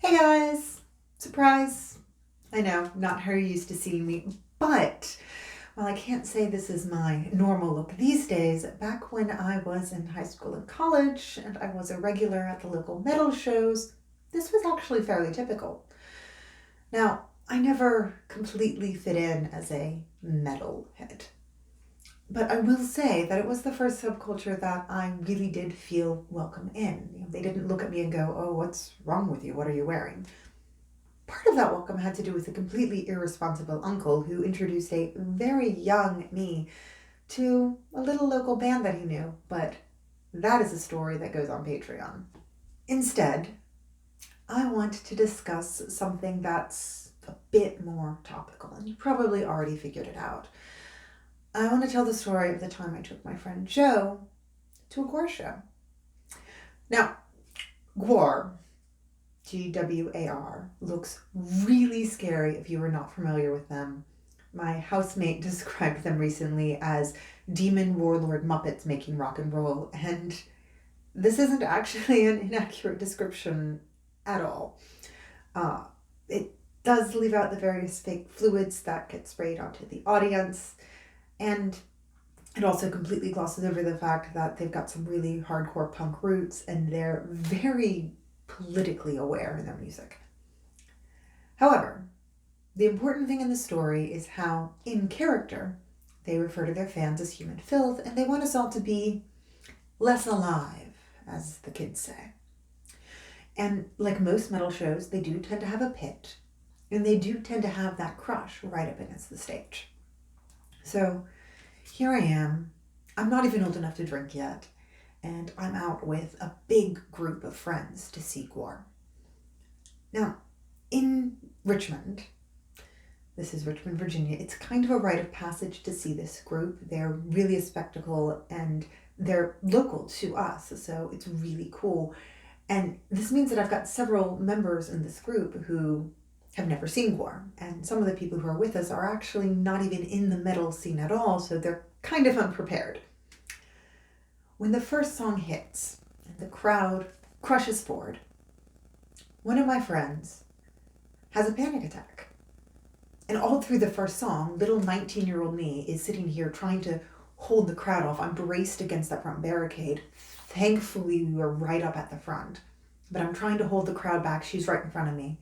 Hey guys! Surprise! I know, not how you're used to seeing me, but while I can't say this is my normal look these days, back when I was in high school and college and I was a regular at the local metal shows, this was actually fairly typical. Now, I never completely fit in as a metal head, but I will say that it was the first subculture that I really did feel welcome in. They didn't look at me and go, "Oh, what's wrong with you? What are you wearing?" Part of that welcome had to do with a completely irresponsible uncle who introduced a very young me to a little local band that he knew, but that is a story that goes on Patreon. Instead, I want to discuss something that's a bit more topical, and you probably already figured it out. I want to tell the story of the time I took my friend Joe to a GWAR show. Now, GWAR, GWAR, looks really scary if you are not familiar with them. My housemate described them recently as demon warlord Muppets making rock and roll, and this isn't actually an inaccurate description at all. It does leave out the various fake fluids that get sprayed onto the audience, and it also completely glosses over the fact that they've got some really hardcore punk roots and they're very politically aware in their music. However, the important thing in the story is how, in character, they refer to their fans as human filth and they want us all to be less alive, as the kids say. And like most metal shows, they do tend to have a pit, and they do tend to have that crush right up against the stage. So here I am. I'm not even old enough to drink yet, and I'm out with a big group of friends to see GWAR. Now, in Richmond, this is Richmond, Virginia, it's kind of a rite of passage to see this group. They're really a spectacle, and they're local to us, so it's really cool. And this means that I've got several members in this group who have never seen GWAR, and some of the people who are with us are actually not even in the metal scene at all, so they're kind of unprepared. When the first song hits and the crowd crushes forward, one of my friends has a panic attack. And all through the first song, little 19-year-old me is sitting here trying to hold the crowd off. I'm braced against that front barricade. Thankfully, we were right up at the front. But I'm trying to hold the crowd back. She's right in front of me.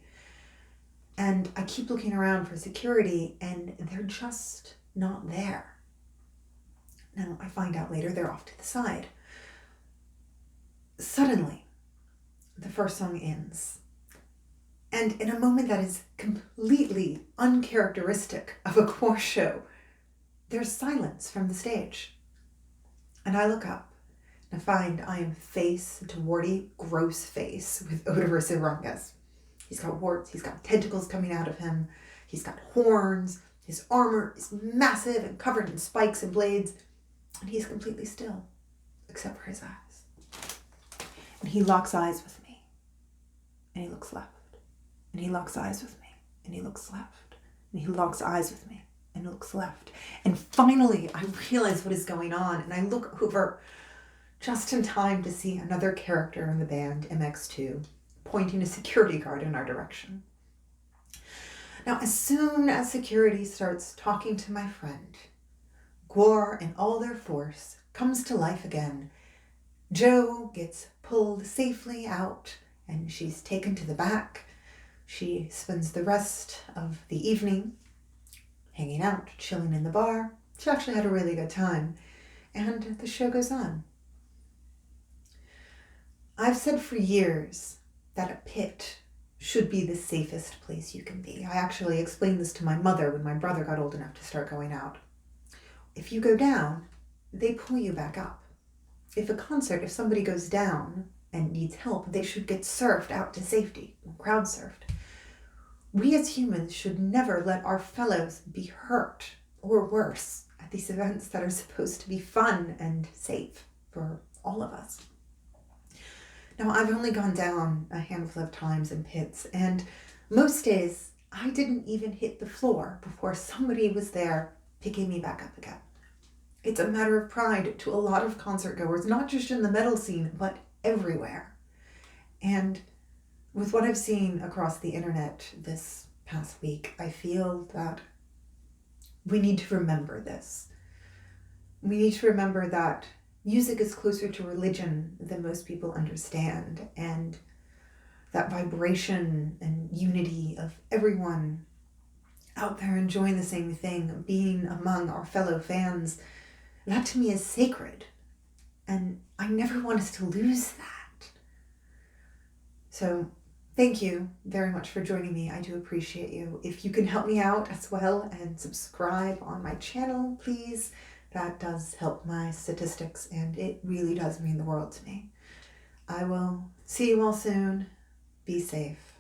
And I keep looking around for security, and they're just not there. Now, I find out later they're off to the side. Suddenly, the first song ends. And in a moment that is completely uncharacteristic of a GWAR show, there's silence from the stage. And I look up and I find I am face to warty, gross face with odorous Irungus. He's got warts, he's got tentacles coming out of him, he's got horns, his armor is massive and covered in spikes and blades, and he's completely still, except for his eyes. And he locks eyes with me, and he looks left, and he locks eyes with me, and he looks left, and he locks eyes with me, and looks left. And finally, I realize what is going on, and I look over just in time to see another character in the band, MX2, pointing a security guard in our direction. Now, as soon as security starts talking to my friend, GWAR in all their force comes to life again. Jo gets pulled safely out and she's taken to the back. She spends the rest of the evening hanging out, chilling in the bar. She actually had a really good time, and the show goes on. I've said for years that a pit should be the safest place you can be. I actually explained this to my mother when my brother got old enough to start going out. If you go down, they pull you back up. If somebody goes down and needs help, they should get surfed out to safety, crowd surfed. We as humans should never let our fellows be hurt or worse at these events that are supposed to be fun and safe for all of us. Now, I've only gone down a handful of times in pits, and most days I didn't even hit the floor before somebody was there picking me back up again. It's a matter of pride to a lot of concert goers, not just in the metal scene, but everywhere. And with what I've seen across the internet this past week, I feel that we need to remember this. We need to remember that music is closer to religion than most people understand, and that vibration and unity of everyone out there enjoying the same thing, being among our fellow fans, that to me is sacred. And I never want us to lose that. So thank you very much for joining me. I do appreciate you. If you can help me out as well and subscribe on my channel, please, that does help my statistics and it really does mean the world to me. I will see you all soon. Be safe.